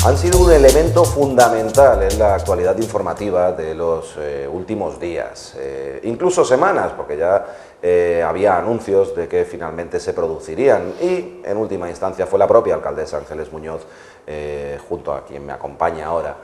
Han sido un elemento fundamental en la actualidad informativa de los últimos días, incluso semanas, porque ya había anuncios de que finalmente se producirían y en última instancia fue la propia alcaldesa Ángeles Muñoz, junto a quien me acompaña ahora,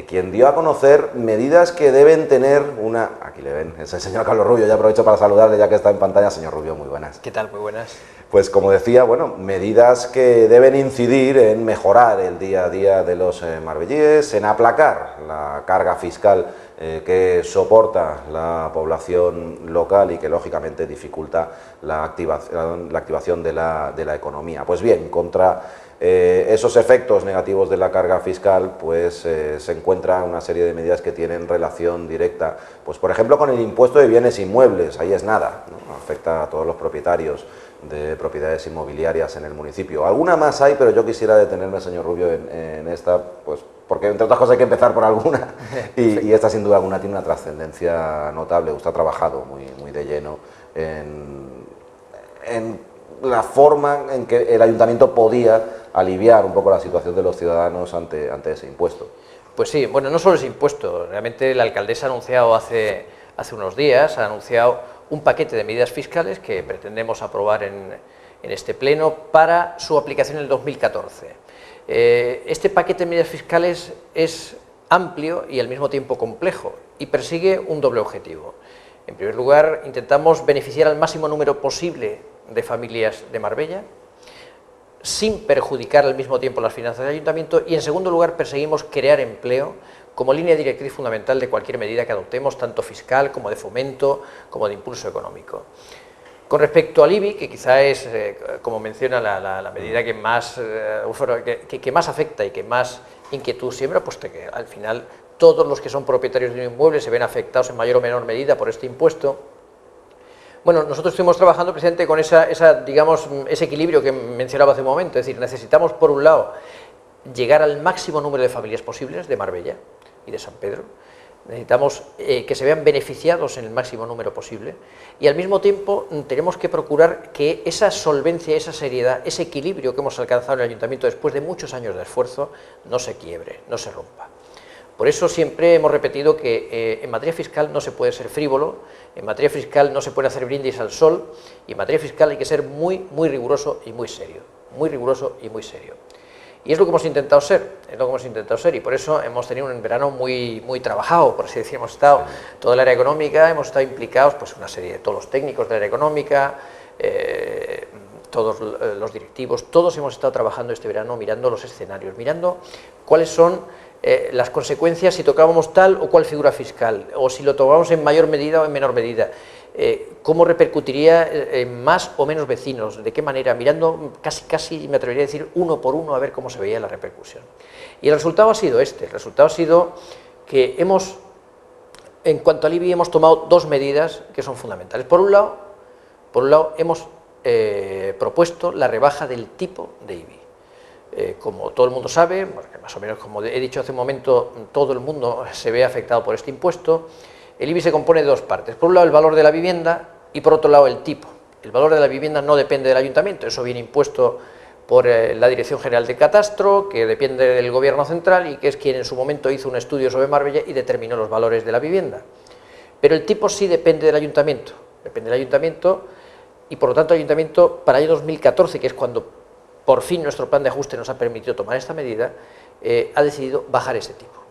quien dio a conocer medidas que deben tener una... Aquí le ven, es el señor Carlos Rubio, ya aprovecho para saludarle ya que está en pantalla. Señor Rubio, muy buenas. ¿Qué tal? Muy buenas. Pues como decía, bueno, medidas que deben incidir en mejorar el día a día de los marbellíes, en aplacar la carga fiscal que soporta la población local y que lógicamente dificulta la activación de la economía. Pues bien, contra esos efectos negativos de la carga fiscal, pues se encuentra una serie de medidas que tienen relación directa, pues por ejemplo con el impuesto de bienes inmuebles. Ahí es nada, ¿no? Afecta a todos los propietarios de propiedades inmobiliarias en el municipio. Alguna más hay, pero yo quisiera detenerme, señor Rubio, en esta, pues porque entre otras cosas hay que empezar por alguna y esta sin duda alguna tiene una trascendencia notable. Usted ha trabajado muy de lleno en la forma en que el ayuntamiento podía aliviar un poco la situación de los ciudadanos ante ese impuesto. Pues sí, bueno, no solo ese impuesto, realmente la alcaldesa ha anunciado hace unos días, ha anunciado un paquete de medidas fiscales que pretendemos aprobar en este pleno para su aplicación en el 2014. Este paquete de medidas fiscales es amplio y al mismo tiempo complejo y persigue un doble objetivo. En primer lugar, intentamos beneficiar al máximo número posible de familias de Marbella, sin perjudicar al mismo tiempo las finanzas del ayuntamiento, y en segundo lugar perseguimos crear empleo como línea directriz fundamental de cualquier medida que adoptemos, tanto fiscal como de fomento, como de impulso económico. Con respecto al IBI, que quizá es, como menciona, la medida que más afecta y que más inquietud siembra, puesto que al final todos los que son propietarios de un inmueble se ven afectados en mayor o menor medida por este impuesto. Bueno, nosotros estuvimos trabajando precisamente con ese equilibrio que mencionaba hace un momento, es decir, necesitamos por un lado llegar al máximo número de familias posibles de Marbella y de San Pedro, necesitamos que se vean beneficiados en el máximo número posible y al mismo tiempo tenemos que procurar que esa solvencia, esa seriedad, ese equilibrio que hemos alcanzado en el ayuntamiento después de muchos años de esfuerzo no se quiebre, no se rompa. Por eso siempre hemos repetido que en materia fiscal no se puede ser frívolo, en materia fiscal no se puede hacer brindis al sol y en materia fiscal hay que ser muy riguroso y muy serio, muy riguroso y muy serio. Y es lo que hemos intentado ser, y por eso hemos tenido un verano muy trabajado, por así decir, hemos estado, toda el área económica, hemos estado implicados, pues una serie de todos los técnicos del área económica, todos los directivos, todos hemos estado trabajando este verano mirando los escenarios, mirando cuáles son las consecuencias si tocábamos tal o cual figura fiscal, o si lo tomamos en mayor medida o en menor medida, cómo repercutiría en más o menos vecinos, de qué manera, mirando casi me atrevería a decir uno por uno a ver cómo se veía la repercusión. Y el resultado ha sido este, el resultado ha sido que en cuanto al IBI hemos tomado dos medidas que son fundamentales. Por un lado hemos propuesto la rebaja del tipo de IBI. Como todo el mundo sabe, porque más o menos como he dicho hace un momento, todo el mundo se ve afectado por este impuesto. El IBI se compone de dos partes, por un lado el valor de la vivienda y por otro lado el tipo. El valor de la vivienda no depende del ayuntamiento, eso viene impuesto por la Dirección General de Catastro, que depende del Gobierno central y que es quien en su momento hizo un estudio sobre Marbella y determinó los valores de la vivienda. Pero el tipo sí depende del ayuntamiento y por lo tanto el ayuntamiento para el año 2014, que es cuando por fin nuestro plan de ajuste nos ha permitido tomar esta medida, ha decidido bajar ese tipo.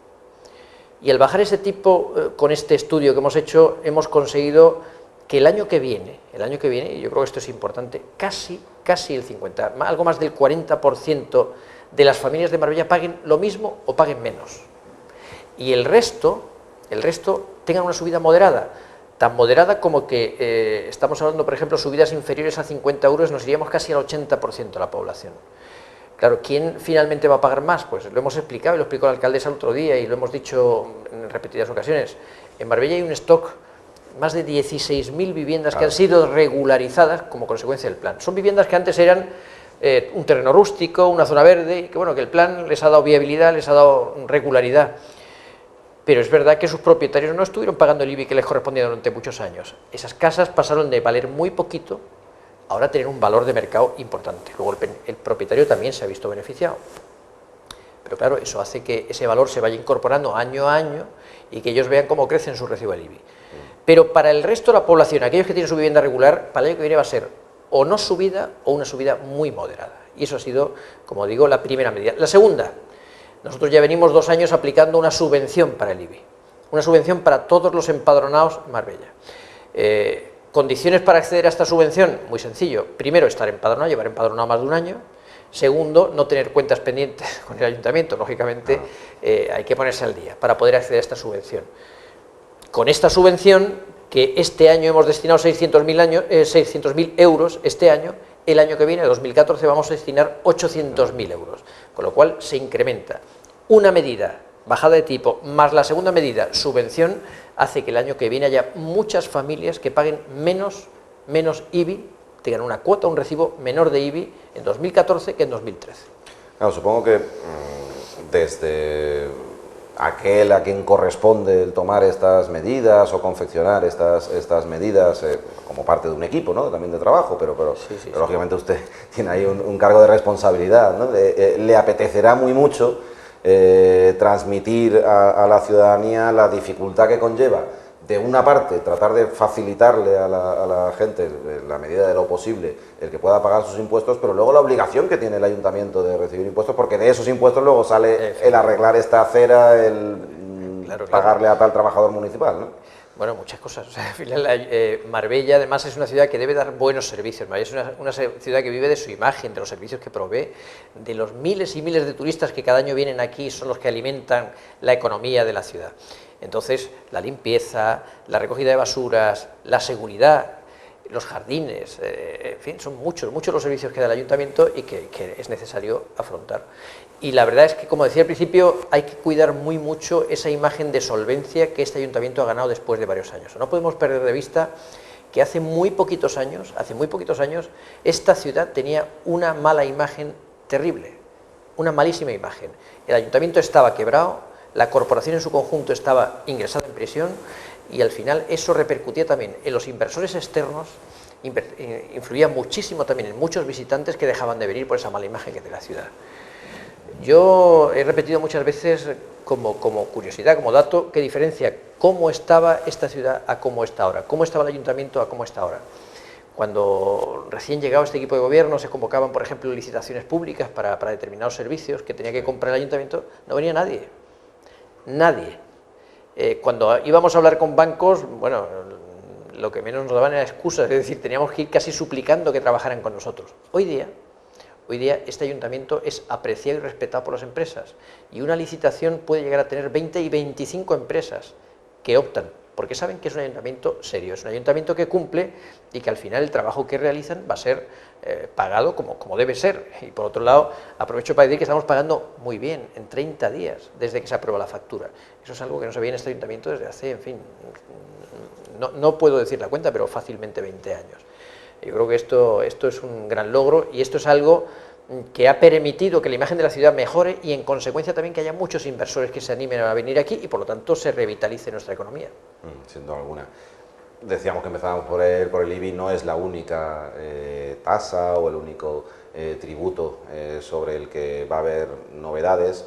Y al bajar ese tipo, con este estudio que hemos hecho, hemos conseguido que el año que viene, y yo creo que esto es importante, casi el 50, algo más del 40% de las familias de Marbella paguen lo mismo o paguen menos. Y el resto tengan una subida moderada, tan moderada como que estamos hablando, por ejemplo, subidas inferiores a 50 euros, nos iríamos casi al 80% de la población. Claro, ¿quién finalmente va a pagar más? Pues lo hemos explicado y lo explicó la alcaldesa el otro día y lo hemos dicho en repetidas ocasiones. En Marbella hay un stock, más de 16.000 viviendas que han sido regularizadas como consecuencia del plan. Son viviendas que antes eran un terreno rústico, una zona verde, y que bueno, que el plan les ha dado viabilidad, les ha dado regularidad. Pero es verdad que sus propietarios no estuvieron pagando el IBI que les correspondía durante muchos años. Esas casas pasaron de valer muy poquito ahora tener un valor de mercado importante. Luego el propietario también se ha visto beneficiado. Pero claro, eso hace que ese valor se vaya incorporando año a año y que ellos vean cómo crece en su recibo del IBI. Pero para el resto de la población, aquellos que tienen su vivienda regular, para el año que viene va a ser o no subida o una subida muy moderada. Y eso ha sido, como digo, la primera medida. La segunda, nosotros ya venimos 2 años aplicando una subvención para el IBI, una subvención para todos los empadronados en Marbella. Condiciones para acceder a esta subvención, muy sencillo. Primero, estar empadronado, llevar empadronado más de 1 año. Segundo, no tener cuentas pendientes con el ayuntamiento, lógicamente hay que ponerse al día para poder acceder a esta subvención. Con esta subvención, que este año hemos destinado 600.000 euros, este año, el año que viene, 2014, vamos a destinar 800.000 euros, con lo cual se incrementa. Una medida, bajada de tipo, más la segunda medida, subvención, hace que el año que viene haya muchas familias que paguen menos IBI, tengan una cuota, un recibo menor de IBI en 2014 que en 2013. Claro, supongo que desde aquel a quien corresponde el tomar estas medidas o confeccionar estas medidas como parte de un equipo, ¿no?, también de trabajo, pero Sí. lógicamente usted tiene ahí un cargo de responsabilidad, ¿no? Le apetecerá muy mucho transmitir a la ciudadanía la dificultad que conlleva, de una parte, tratar de facilitarle a la gente, en la medida de lo posible, el que pueda pagar sus impuestos, pero luego la obligación que tiene el ayuntamiento de recibir impuestos, porque de esos impuestos luego sale el arreglar esta acera, el pagarle a tal trabajador municipal, ¿no? Bueno, muchas cosas. O sea, al final, Marbella, además, es una ciudad que debe dar buenos servicios. Marbella es una ciudad que vive de su imagen, de los servicios que provee, de los miles y miles de turistas que cada año vienen aquí, son los que alimentan la economía de la ciudad. Entonces, la limpieza, la recogida de basuras, la seguridad, los jardines, en fin, son muchos los servicios que da el ayuntamiento y que es necesario afrontar. Y la verdad es que, como decía al principio, hay que cuidar muy mucho esa imagen de solvencia que este ayuntamiento ha ganado después de varios años. No podemos perder de vista que hace muy poquitos años, esta ciudad tenía una mala imagen terrible, una malísima imagen. El ayuntamiento estaba quebrado, la corporación en su conjunto estaba ingresada en prisión y al final eso repercutía también en los inversores externos, influía muchísimo también en muchos visitantes que dejaban de venir por esa mala imagen que de la ciudad. Yo he repetido muchas veces como curiosidad, como dato, que diferencia cómo estaba esta ciudad a cómo está ahora, cómo estaba el ayuntamiento a cómo está ahora. Cuando recién llegaba este equipo de gobierno se convocaban, por ejemplo, licitaciones públicas para determinados servicios que tenía que comprar el ayuntamiento, no venía nadie. Cuando íbamos a hablar con bancos, bueno, lo que menos nos daban era excusas, es decir, teníamos que ir casi suplicando que trabajaran con nosotros. Hoy día este ayuntamiento es apreciado y respetado por las empresas y una licitación puede llegar a tener 20 y 25 empresas que optan, porque saben que es un ayuntamiento serio, es un ayuntamiento que cumple y que al final el trabajo que realizan va a ser pagado como debe ser. Y por otro lado, aprovecho para decir que estamos pagando muy bien, en 30 días, desde que se aprueba la factura. Eso es algo que no se veía en este ayuntamiento desde hace, en fin, no puedo decir la cuenta, pero fácilmente 20 años. Yo creo que esto es un gran logro y esto es algo que ha permitido que la imagen de la ciudad mejore y en consecuencia también que haya muchos inversores que se animen a venir aquí y por lo tanto se revitalice nuestra economía. Sin duda alguna. Decíamos que empezábamos por el IBI, no es la única tasa o el único tributo sobre el que va a haber novedades.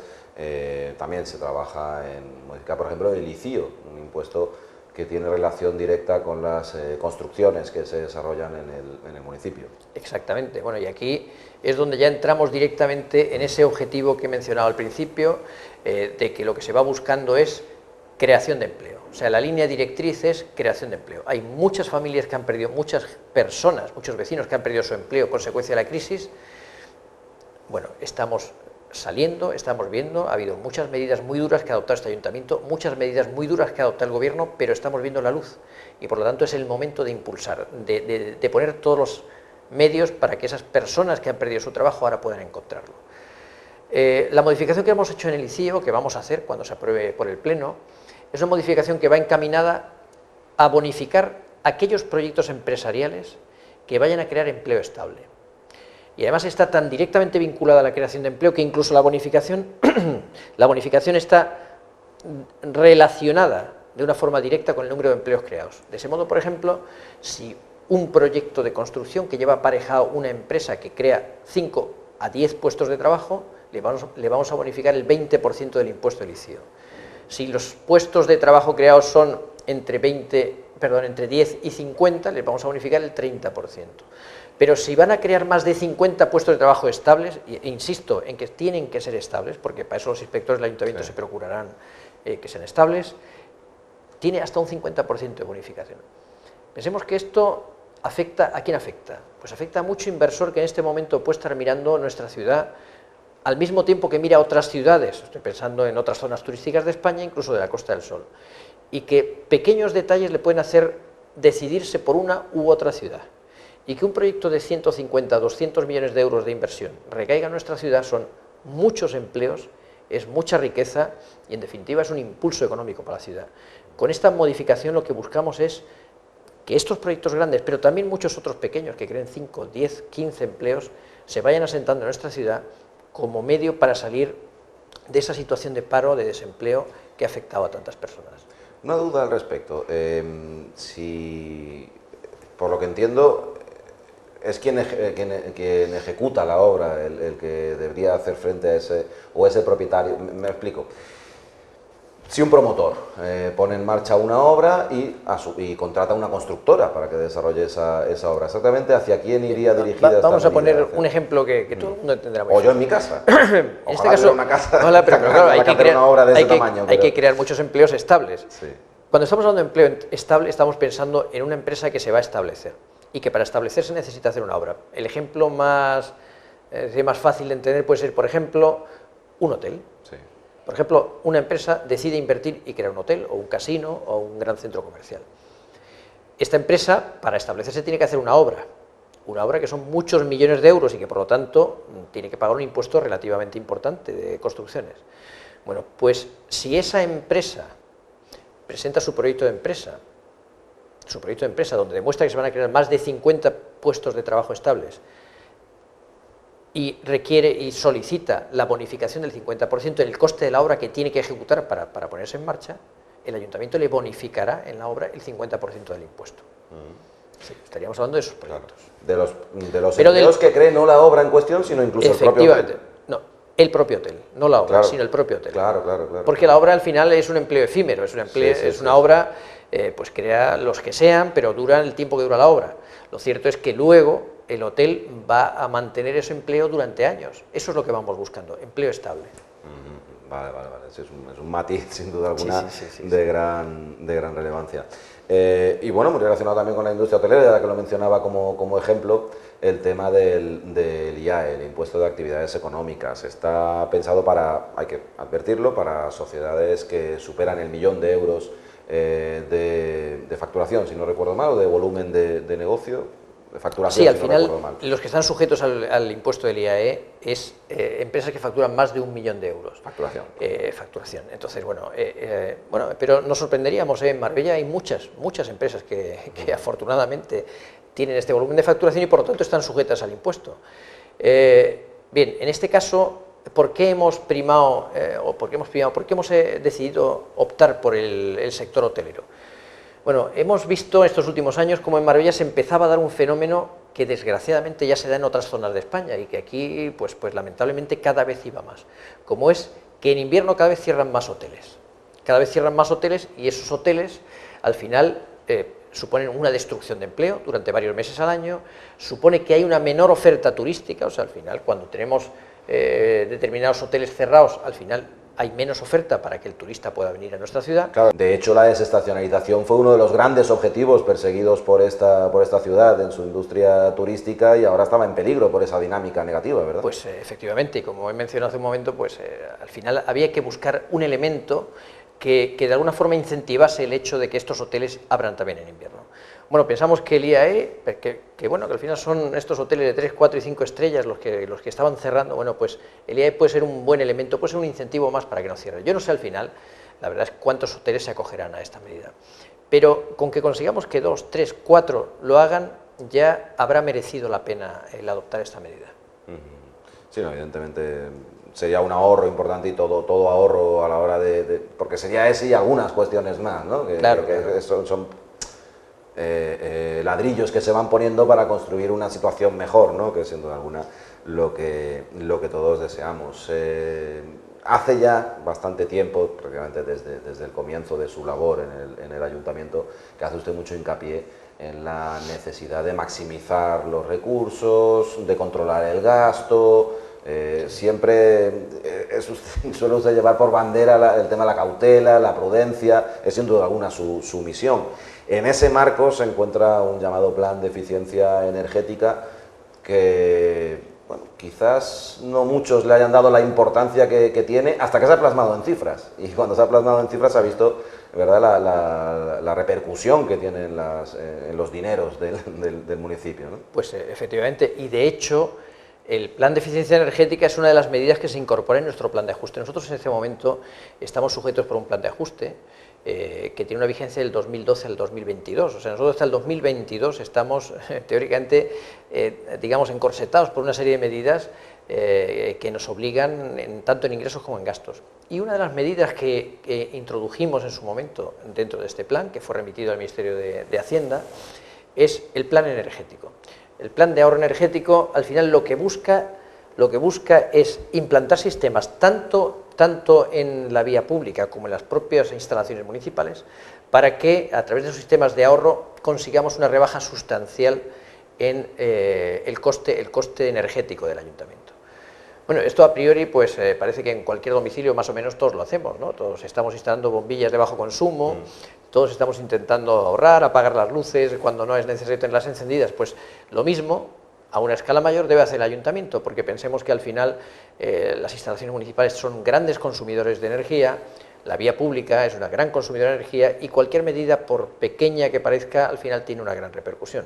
También se trabaja en modificar, por ejemplo, el ICIO, un impuesto que tiene relación directa con las construcciones que se desarrollan en el municipio. Exactamente. Bueno, y aquí es donde ya entramos directamente en ese objetivo que he mencionado al principio, de que lo que se va buscando es creación de empleo. O sea, la línea directriz es creación de empleo. Hay muchas familias que han perdido, muchas personas, muchos vecinos que han perdido su empleo a consecuencia de la crisis. Bueno, estamos saliendo, estamos viendo, ha habido muchas medidas muy duras que ha adoptado este ayuntamiento, muchas medidas muy duras que ha adoptado el gobierno, pero estamos viendo la luz y por lo tanto es el momento de impulsar, de poner todos los medios para que esas personas que han perdido su trabajo ahora puedan encontrarlo. La modificación que hemos hecho en el ICIO, que vamos a hacer cuando se apruebe por el Pleno, es una modificación que va encaminada a bonificar aquellos proyectos empresariales que vayan a crear empleo estable. Y además está tan directamente vinculada a la creación de empleo que incluso la bonificación está relacionada de una forma directa con el número de empleos creados. De ese modo, por ejemplo, si un proyecto de construcción que lleva aparejado una empresa que crea 5 a 10 puestos de trabajo, le vamos a bonificar el 20% del impuesto edilicio. Si los puestos de trabajo creados son entre 10 y 50, les vamos a bonificar el 30%. Pero si van a crear más de 50 puestos de trabajo estables, e insisto en que tienen que ser estables, porque para eso los inspectores del ayuntamiento se procurarán que sean estables, tiene hasta un 50% de bonificación. Pensemos que esto afecta, ¿a quién afecta? Pues afecta a mucho inversor que en este momento puede estar mirando nuestra ciudad al mismo tiempo que mira otras ciudades, estoy pensando en otras zonas turísticas de España, incluso de la Costa del Sol, y que pequeños detalles le pueden hacer decidirse por una u otra ciudad. Y que un proyecto de 150, 200 millones de euros de inversión recaiga en nuestra ciudad son muchos empleos, es mucha riqueza y en definitiva es un impulso económico para la ciudad. Con esta modificación lo que buscamos es que estos proyectos grandes, pero también muchos otros pequeños que creen 5, 10, 15 empleos, se vayan asentando en nuestra ciudad como medio para salir de esa situación de paro, de desempleo que ha afectado a tantas personas. Una duda al respecto. Si, por lo que entiendo, es quien ejecuta la obra, el que debería hacer frente a ese, o ese propietario. Me explico. Si un promotor pone en marcha una obra y contrata una constructora para que desarrolle esa obra, ¿exactamente hacia quién iría dirigida esta Vamos a medida? poner un ejemplo que todo el mundo entenderá muy O bien. yo en mi casa. En este caso, una casa, pero claro, hay que crear muchos empleos estables. Sí. Cuando estamos hablando de empleo estable, estamos pensando en una empresa que se va a establecer y que para establecerse necesita hacer una obra. El ejemplo más fácil de entender puede ser, por ejemplo, un hotel. Sí. Por ejemplo, una empresa decide invertir y crear un hotel, o un casino, o un gran centro comercial. Esta empresa, para establecerse, tiene que hacer una obra que son muchos millones de euros y que, por lo tanto, tiene que pagar un impuesto relativamente importante de construcciones. Bueno, pues si esa empresa presenta su proyecto de empresa, donde demuestra que se van a crear más de 50 puestos de trabajo estables, y requiere y solicita la bonificación del 50% en el coste de la obra que tiene que ejecutar para ponerse en marcha, el ayuntamiento le bonificará en la obra el 50% del impuesto. Sí, estaríamos hablando de esos proyectos. Claro. De los empleos que cree no la obra en cuestión, sino incluso el propio hotel. No, el propio hotel, no la obra, sino el propio hotel. Claro. Porque la obra al final es un empleo efímero, es una obra, pues crea los que sean, pero dura el tiempo que dura la obra. Lo cierto es que luego el hotel va a mantener ese empleo durante años. Eso es lo que vamos buscando, empleo estable. Vale. Ese es un matiz, sin duda alguna, de gran relevancia. Y bueno, muy relacionado también con la industria hotelera, ya que lo mencionaba como ejemplo, el tema del IAE, el impuesto de actividades económicas. Está pensado para, hay que advertirlo, para sociedades que superan el 1.000.000 de euros de facturación, si no recuerdo mal, o de volumen de negocio. De facturación, sí, al si final, no mal. los que están sujetos al impuesto del IAE es empresas que facturan más de 1.000.000 de euros. Facturación. Facturación. Entonces, bueno, pero nos sorprenderíamos, en Marbella hay muchas empresas que afortunadamente tienen este volumen de facturación y por lo tanto están sujetas al impuesto. Bien, en este caso, ¿por qué hemos decidido optar por el sector hotelero? Bueno, hemos visto estos últimos años cómo en Marbella se empezaba a dar un fenómeno que desgraciadamente ya se da en otras zonas de España y que aquí, pues lamentablemente cada vez iba más, como es que en invierno cada vez cierran más hoteles. Cada vez cierran más hoteles y esos hoteles al final suponen una destrucción de empleo durante varios meses al año, supone que hay una menor oferta turística, o sea, al final cuando tenemos determinados hoteles cerrados, al final hay menos oferta para que el turista pueda venir a nuestra ciudad. Claro, de hecho, la desestacionalización fue uno de los grandes objetivos perseguidos por esta ciudad en su industria turística y ahora estaba en peligro por esa dinámica negativa, ¿verdad? Pues efectivamente, y como he mencionado hace un momento, pues al final había que buscar un elemento que de alguna forma incentivase el hecho de que estos hoteles abran también en invierno. Bueno, pensamos que el IAE, que al final son estos hoteles de 3, 4 y 5 estrellas los que estaban cerrando, bueno, pues el IAE puede ser un buen elemento, puede ser un incentivo más para que no cierren. Yo no sé al final, la verdad es cuántos hoteles se acogerán a esta medida, pero con que consigamos que 2, 3, 4 lo hagan, ya habrá merecido la pena el adoptar esta medida. Sí, no, evidentemente sería un ahorro importante y todo ahorro a la hora porque sería ese y algunas cuestiones más, ¿no? Claro. Son ladrillos que se van poniendo para construir una situación mejor, ¿no? Que sin duda alguna lo que todos deseamos. Hace ya bastante tiempo, prácticamente desde el comienzo de su labor en el ayuntamiento, que hace usted mucho hincapié en la necesidad de maximizar los recursos, de controlar el gasto. Siempre suele usted llevar por bandera el tema de la cautela, la prudencia, es sin duda alguna su misión. En ese marco se encuentra un llamado plan de eficiencia energética que, bueno, quizás no muchos le hayan dado la importancia que tiene hasta que se ha plasmado en cifras. Y cuando se ha plasmado en cifras se ha visto, ¿verdad?, la repercusión que tiene en los dineros del municipio, ¿no? Pues efectivamente, y de hecho el plan de eficiencia energética es una de las medidas que se incorpora en nuestro plan de ajuste. Nosotros en este momento estamos sujetos por un plan de ajuste que tiene una vigencia del 2012 al 2022. O sea, nosotros hasta el 2022 estamos teóricamente, digamos, encorsetados por una serie de medidas que nos obligan tanto en ingresos como en gastos. Y una de las medidas que introdujimos en su momento dentro de este plan, que fue remitido al Ministerio de Hacienda, es el plan energético. El plan de ahorro energético, al final, lo que busca es implantar sistemas tanto en la vía pública como en las propias instalaciones municipales, para que a través de esos sistemas de ahorro consigamos una rebaja sustancial en el coste energético del ayuntamiento. Bueno, esto a priori pues parece que en cualquier domicilio más o menos todos lo hacemos, ¿no? Todos estamos instalando bombillas de bajo consumo, todos estamos intentando ahorrar, apagar las luces cuando no es necesario tenerlas encendidas. Pues lo mismo, a una escala mayor, debe hacer el ayuntamiento, porque pensemos que al final las instalaciones municipales son grandes consumidores de energía, la vía pública es una gran consumidora de energía y cualquier medida, por pequeña que parezca, al final tiene una gran repercusión.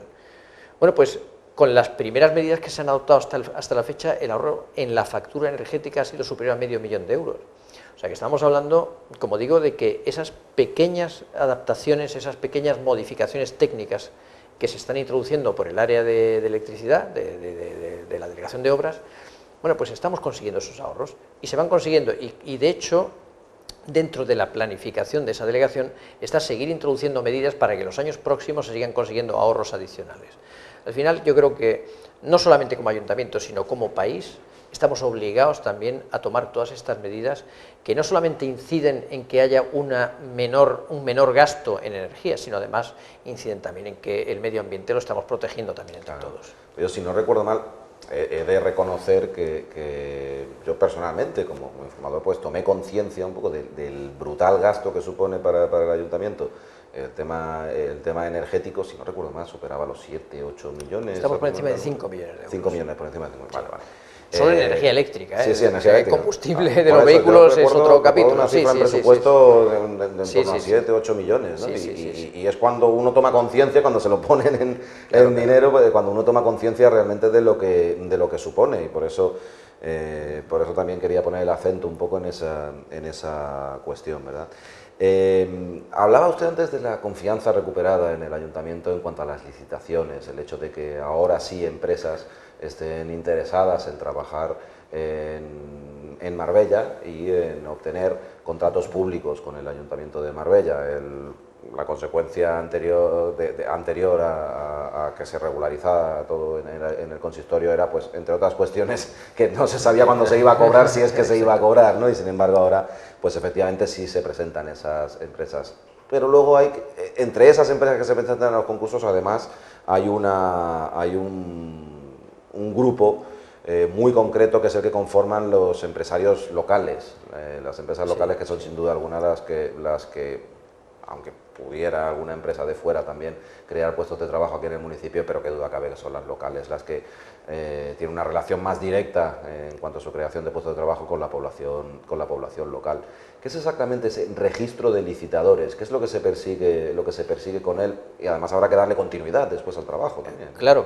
Bueno, pues con las primeras medidas que se han adoptado hasta la fecha, el ahorro en la factura energética ha sido superior a $500.000 de euros. O sea que estamos hablando, como digo, de que esas pequeñas adaptaciones, esas pequeñas modificaciones técnicas que se están introduciendo por el área de electricidad, de la delegación de obras, bueno, pues estamos consiguiendo esos ahorros y se van consiguiendo y de hecho, dentro de la planificación de esa delegación está seguir introduciendo medidas para que en los años próximos se sigan consiguiendo ahorros adicionales. Al final yo creo que no solamente como ayuntamiento, sino como país, estamos obligados también a tomar todas estas medidas que no solamente inciden en que haya un menor gasto en energía, sino además inciden también en que el medio ambiente lo estamos protegiendo también entre todos. Yo, si no recuerdo mal, he de reconocer que yo personalmente, como informador, pues tomé conciencia un poco del brutal gasto que supone para el ayuntamiento el tema energético. Si no recuerdo mal, superaba los 7, 8 millones. Estamos por encima de 5 millones de euros. 5 millones por encima de 5 millones, vale. Solo en energía eléctrica, Sí, energía eléctrica. El combustible de los vehículos es otro capítulo. Una cifra en presupuesto de en torno a 7, 8 millones, ¿no? Y es cuando uno toma conciencia, cuando se lo ponen en dinero, cuando uno toma conciencia realmente de lo que supone, y por eso también quería poner el acento un poco en esa cuestión, ¿verdad? Hablaba usted antes de la confianza recuperada en el ayuntamiento en cuanto a las licitaciones, el hecho de que ahora sí empresas estén interesadas en trabajar en Marbella y en obtener contratos públicos con el Ayuntamiento de Marbella. La consecuencia anterior a que se regularizara todo en el consistorio era, pues, entre otras cuestiones, que no se sabía cuándo se iba a cobrar, si es que se iba a cobrar, ¿no? Y sin embargo ahora, pues efectivamente sí se presentan esas empresas. Pero luego entre esas empresas que se presentan en los concursos, además hay un grupo muy concreto, que es el que conforman los empresarios locales, las empresas locales, que son sin duda algunas las que, aunque pudiera alguna empresa de fuera también crear puestos de trabajo aquí en el municipio, pero que duda cabe que son las locales las que tienen una relación más directa en cuanto a su creación de puestos de trabajo con la población local. ¿Qué es exactamente ese registro de licitadores? ¿Qué es lo que se persigue con él? Y además habrá que darle continuidad después al trabajo también. Claro.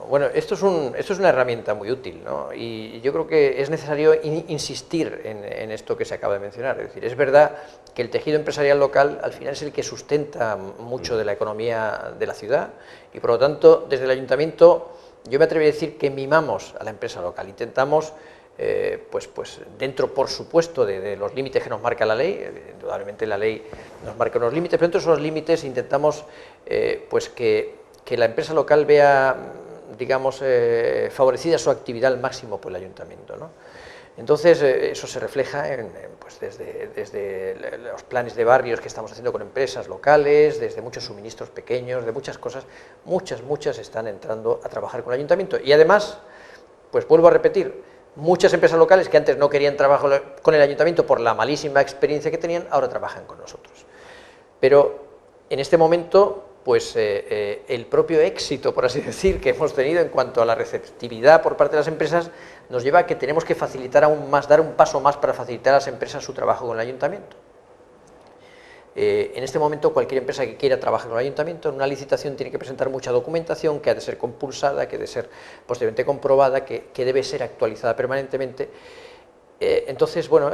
Bueno, esto es una herramienta muy útil, ¿no? Y yo creo que es necesario insistir en esto que se acaba de mencionar. Es decir, es verdad que el tejido empresarial local al final es el que sustenta mucho de la economía de la ciudad y, por lo tanto, desde el ayuntamiento yo me atrevo a decir que mimamos a la empresa local. Intentamos, pues dentro, por supuesto, de los límites que nos marca la ley, indudablemente la ley nos marca unos límites, pero dentro de esos límites intentamos pues que la empresa local vea digamos, favorecida su actividad al máximo por el ayuntamiento, ¿no? Entonces, eso se refleja pues desde los planes de barrios que estamos haciendo con empresas locales, desde muchos suministros pequeños, de muchas cosas, muchas están entrando a trabajar con el ayuntamiento. Y además, pues vuelvo a repetir, muchas empresas locales que antes no querían trabajar con el ayuntamiento por la malísima experiencia que tenían, ahora trabajan con nosotros. Pero en este momento, pues el propio éxito, por así decir, que hemos tenido en cuanto a la receptividad por parte de las empresas, nos lleva a que tenemos que facilitar aún más, dar un paso más para facilitar a las empresas su trabajo con el ayuntamiento. En este momento, cualquier empresa que quiera trabajar con el ayuntamiento, en una licitación tiene que presentar mucha documentación que ha de ser compulsada, que ha de ser posteriormente comprobada, que debe ser actualizada permanentemente. Entonces, bueno,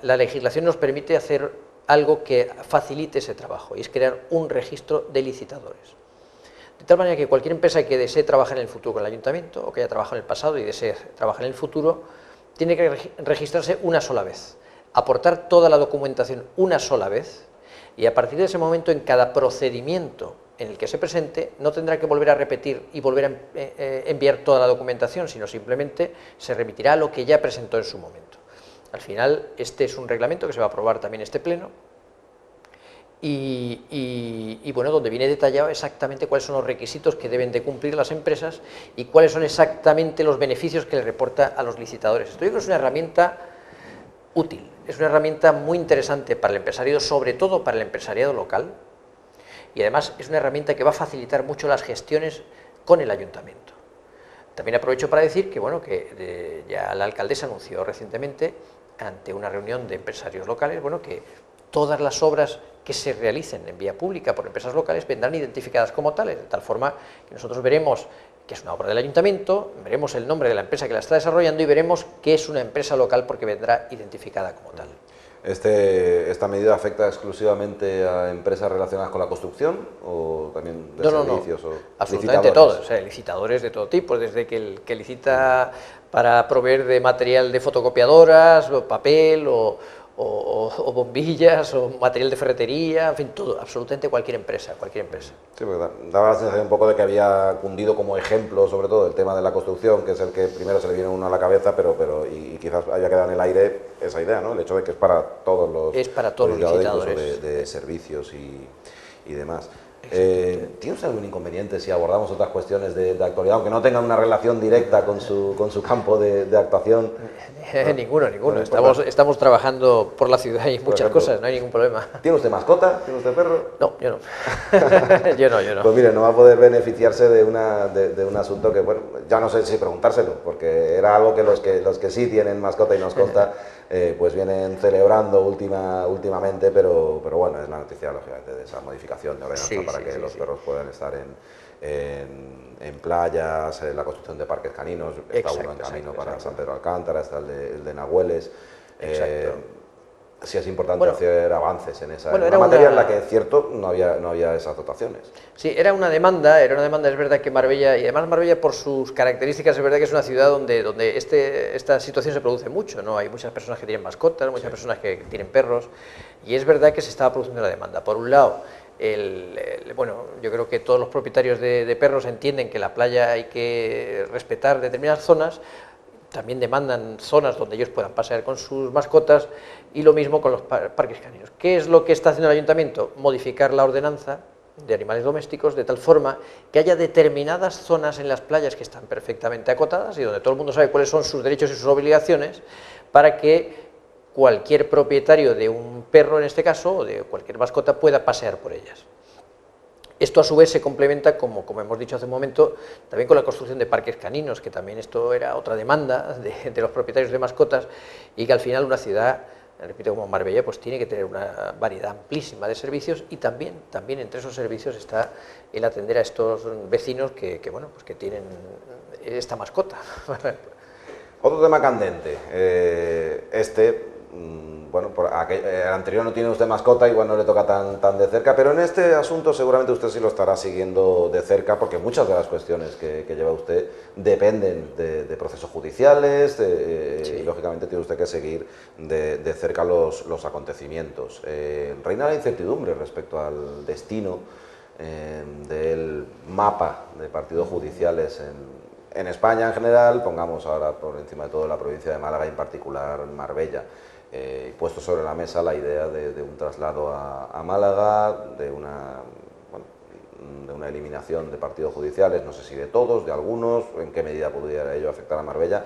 la legislación nos permite hacer algo que facilite ese trabajo, y es crear un registro de licitadores. De tal manera que cualquier empresa que desee trabajar en el futuro con el ayuntamiento, o que haya trabajado en el pasado y desee trabajar en el futuro, tiene que registrarse una sola vez, aportar toda la documentación una sola vez, y a partir de ese momento, en cada procedimiento en el que se presente, no tendrá que volver a repetir y volver a enviar toda la documentación, sino simplemente se remitirá a lo que ya presentó en su momento. Al final, este es un reglamento que se va a aprobar también en este pleno, y bueno, donde viene detallado exactamente cuáles son los requisitos que deben de cumplir las empresas y cuáles son exactamente los beneficios que le reporta a los licitadores. Esto yo creo que es una herramienta útil, es una herramienta muy interesante para el empresariado, sobre todo para el empresariado local, y además es una herramienta que va a facilitar mucho las gestiones con el ayuntamiento. También aprovecho para decir que, bueno, que ya la alcaldesa anunció recientemente, ante una reunión de empresarios locales, bueno, que todas las obras que se realicen en vía pública por empresas locales vendrán identificadas como tales, de tal forma que nosotros veremos que es una obra del ayuntamiento, veremos el nombre de la empresa que la está desarrollando y veremos que es una empresa local porque vendrá identificada como tal. ¿Esta medida afecta exclusivamente a empresas relacionadas con la construcción o también de servicios? No, absolutamente todos, o sea, licitadores de todo tipo, desde que el que licita para proveer de material de fotocopiadoras, o papel, o bombillas, o material de ferretería, en fin, todo, absolutamente cualquier empresa, Sí, porque daba la sensación un poco de que había cundido como ejemplo, sobre todo, el tema de la construcción, que es el que primero se le viene a uno a la cabeza, y quizás haya quedado en el aire esa idea, ¿no? El hecho de que es para todos los licitadores de servicios y demás. ¿Tiene usted algún inconveniente si abordamos otras cuestiones de actualidad, aunque no tengan una relación directa con su campo de actuación? Ninguno. Estamos trabajando por la ciudad y muchas cosas, no hay ningún problema. ¿Tiene usted mascota? ¿Tiene usted perro? No, yo no. yo no. Pues mire, no va a poder beneficiarse de un asunto que, bueno, ya no sé si preguntárselo, porque era algo que los que sí tienen mascota y nos consta, pues vienen celebrando últimamente, pero bueno, es la noticia, lógicamente, de esa modificación de ordenanza para que los perros puedan estar en playas, la construcción de parques caninos, está uno en camino para San Pedro Alcántara, está el de Nahueles. Sí es importante hacer avances en esa una materia en la que, es cierto, no había esas dotaciones. Sí, era una demanda, es verdad que Marbella, y además Marbella por sus características, es verdad que es una ciudad donde esta situación se produce mucho, ¿no? Hay muchas personas que tienen mascotas, muchas personas que tienen perros, y es verdad que se estaba produciendo la demanda. Por un lado, bueno, yo creo que todos los propietarios de perros entienden que la playa hay que respetar determinadas zonas, también demandan zonas donde ellos puedan pasear con sus mascotas, y lo mismo con los parques caninos. ¿Qué es lo que está haciendo el ayuntamiento? Modificar la ordenanza de animales domésticos de tal forma que haya determinadas zonas en las playas que están perfectamente acotadas y donde todo el mundo sabe cuáles son sus derechos y sus obligaciones, para que cualquier propietario de un perro, en este caso, o de cualquier mascota, pueda pasear por ellas. Esto a su vez se complementa, como hemos dicho hace un momento, también con la construcción de parques caninos, que también esto era otra demanda de los propietarios de mascotas, y que al final una ciudad, repito, como Marbella, pues tiene que tener una variedad amplísima de servicios, y también entre esos servicios está el atender a estos vecinos que tienen esta mascota. Otro tema candente, bueno, el anterior no tiene usted mascota, igual no le toca tan de cerca, pero en este asunto seguramente usted sí lo estará siguiendo de cerca, porque muchas de las cuestiones que lleva usted dependen de procesos judiciales, y lógicamente tiene usted que seguir de cerca los acontecimientos. Reina la incertidumbre respecto al destino del mapa de partidos judiciales en España en general, pongamos ahora por encima de todo la provincia de Málaga y en particular Marbella. Puesto sobre la mesa la idea de un traslado a Málaga, de una eliminación de partidos judiciales, no sé si de todos, de algunos, en qué medida pudiera ello afectar a Marbella.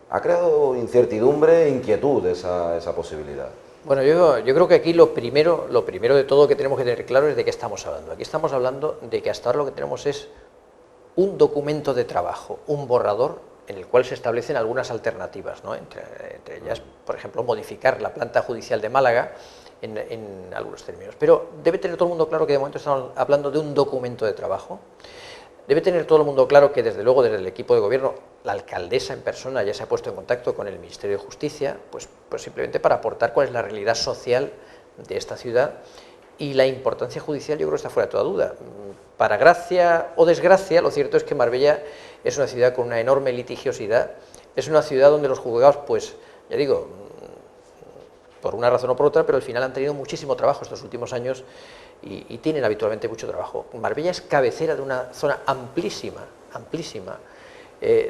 ¿Ha creado incertidumbre e inquietud esa posibilidad? Bueno, yo creo que aquí lo primero de todo que tenemos que tener claro es de qué estamos hablando. Aquí estamos hablando de que hasta ahora lo que tenemos es un documento de trabajo, un borrador en el cual se establecen algunas alternativas, ¿no? Entre ellas, por ejemplo, modificar la planta judicial de Málaga en algunos términos. Pero debe tener todo el mundo claro que de momento estamos hablando de un documento de trabajo. Debe tener todo el mundo claro que, desde luego, desde el equipo de gobierno, la alcaldesa en persona ya se ha puesto en contacto con el Ministerio de Justicia, pues simplemente para aportar cuál es la realidad social de esta ciudad, y la importancia judicial yo creo que está fuera de toda duda. Para gracia o desgracia, lo cierto es que Marbella es una ciudad con una enorme litigiosidad, es una ciudad donde los juzgados, pues ya digo, por una razón o por otra, pero al final han tenido muchísimo trabajo estos últimos años y tienen habitualmente mucho trabajo. Marbella es cabecera de una zona amplísima,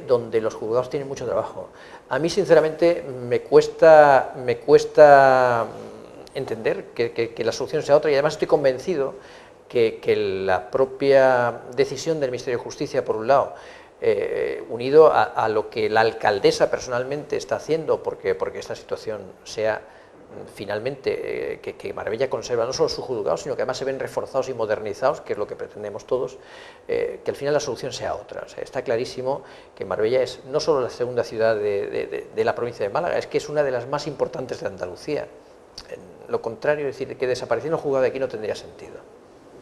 donde los juzgados tienen mucho trabajo. A mí, sinceramente, me cuesta entender que la solución sea otra, y además estoy convencido que la propia decisión del Ministerio de Justicia, por un lado, unido a lo que la alcaldesa personalmente está haciendo porque esta situación sea finalmente que Marbella conserva no solo su juzgado, sino que además se ven reforzados y modernizados, que es lo que pretendemos todos, que al final la solución sea otra. O sea, está clarísimo que Marbella es no solo la segunda ciudad de la provincia de Málaga, es que es una de las más importantes de Andalucía. Lo contrario, es decir, que desapareciendo el juzgado de aquí no tendría sentido.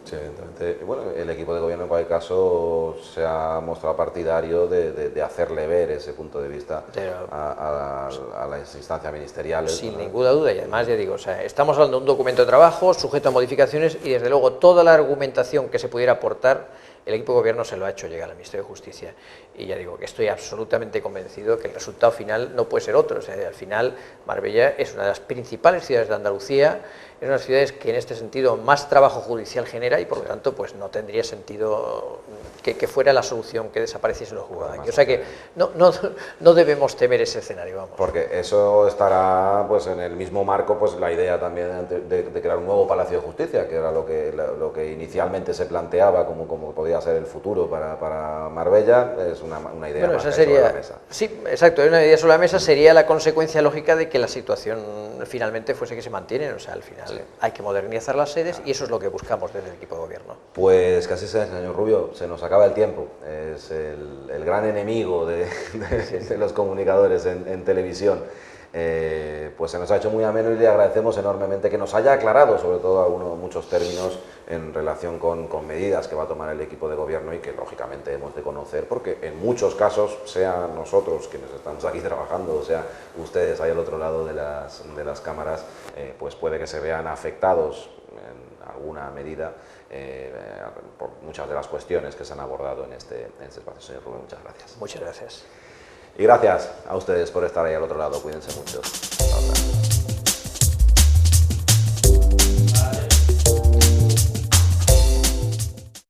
Sí, evidentemente. Bueno, el equipo de gobierno en cualquier caso se ha mostrado partidario de hacerle ver ese punto de vista a las instancias ministeriales. Sin ninguna duda, y además ya digo, o sea, estamos hablando de un documento de trabajo sujeto a modificaciones, y desde luego toda la argumentación que se pudiera aportar el equipo de gobierno se lo ha hecho llegar al Ministerio de Justicia, y ya digo que estoy absolutamente convencido que el resultado final no puede ser otro. O sea, al final Marbella es una de las principales ciudades de Andalucía, es una de las ciudades que en este sentido más trabajo judicial genera, y por lo tanto pues no tendría sentido que fuera la solución que desapareciesen los juzgados aquí. O sea que no debemos temer ese escenario, vamos. Porque eso estará pues en el mismo marco, pues la idea también de crear un nuevo Palacio de Justicia, que era lo que inicialmente se planteaba como podía ser el futuro para Marbella. Es una idea más sobre la mesa. Sí, exacto, es una idea sobre la mesa, sería la consecuencia lógica de que la situación finalmente fuese que se mantiene. O sea, al final hay que modernizar las sedes, y eso es lo que buscamos desde el equipo de gobierno. Pues casi sea, señor Rubio, se nos acaba el tiempo. Es el gran enemigo de los comunicadores en televisión. Pues se nos ha hecho muy ameno, y le agradecemos enormemente que nos haya aclarado sobre todo muchos términos en relación con medidas que va a tomar el equipo de gobierno, y que lógicamente hemos de conocer, porque en muchos casos, sea nosotros quienes estamos aquí trabajando, o sea ustedes ahí al otro lado de las cámaras, pues puede que se vean afectados en alguna medida por muchas de las cuestiones que se han abordado en este espacio. Señor Rubén, muchas gracias. Muchas gracias. Y gracias a ustedes por estar ahí al otro lado. Cuídense mucho. Hasta ahora.